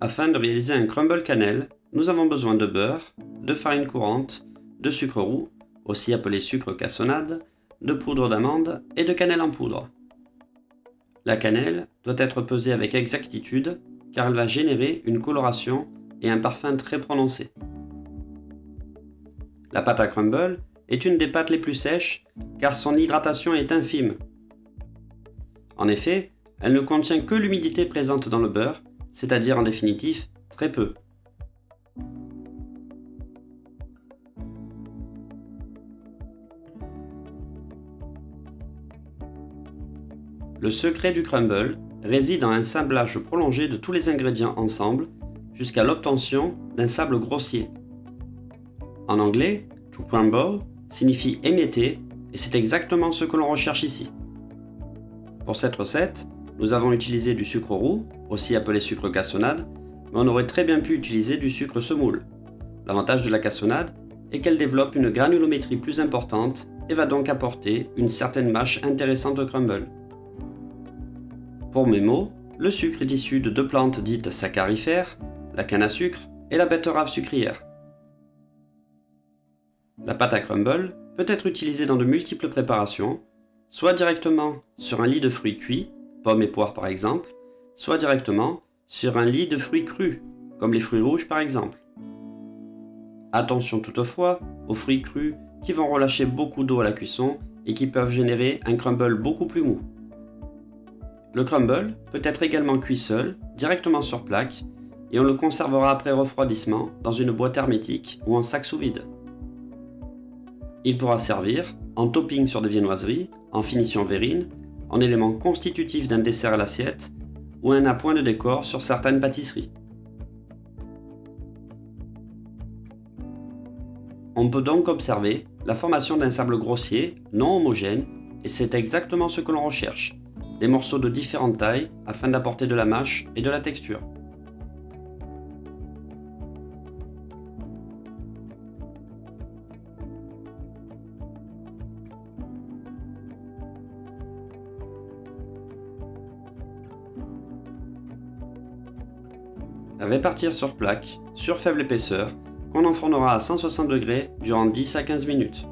Afin de réaliser un crumble cannelle, nous avons besoin de beurre, de farine courante, de sucre roux, aussi appelé sucre cassonade, de poudre d'amande et de cannelle en poudre. La cannelle doit être pesée avec exactitude car elle va générer une coloration et un parfum très prononcé. La pâte à crumble est une des pâtes les plus sèches car son hydratation est infime. En effet, elle ne contient que l'humidité présente dans le beurre, c'est-à-dire en définitive très peu. Le secret du crumble réside dans un sablage prolongé de tous les ingrédients ensemble jusqu'à l'obtention d'un sable grossier. En anglais, to crumble signifie émietter et c'est exactement ce que l'on recherche ici. Pour cette recette, nous avons utilisé du sucre roux, aussi appelé sucre cassonade, mais on aurait très bien pu utiliser du sucre semoule. L'avantage de la cassonade est qu'elle développe une granulométrie plus importante et va donc apporter une certaine mâche intéressante au crumble. Pour mes mots, le sucre est issu de deux plantes dites saccarifères, la canne à sucre et la betterave sucrière. La pâte à crumble peut être utilisée dans de multiples préparations, soit directement sur un lit de fruits cuits, pommes et poires par exemple, soit directement sur un lit de fruits crus, comme les fruits rouges par exemple. Attention toutefois aux fruits crus qui vont relâcher beaucoup d'eau à la cuisson et qui peuvent générer un crumble beaucoup plus mou. Le crumble peut être également cuit seul, directement sur plaque, et on le conservera après refroidissement dans une boîte hermétique ou en sac sous vide. Il pourra servir en topping sur des viennoiseries, en finition verrine, en élément constitutif d'un dessert à l'assiette, ou un appoint de décor sur certaines pâtisseries. On peut donc observer la formation d'un sable grossier, non homogène, et c'est exactement ce que l'on recherche. Des morceaux de différentes tailles afin d'apporter de la mâche et de la texture. Répartir sur plaque, sur faible épaisseur, qu'on enfournera à 160 degrés durant 10 à 15 minutes.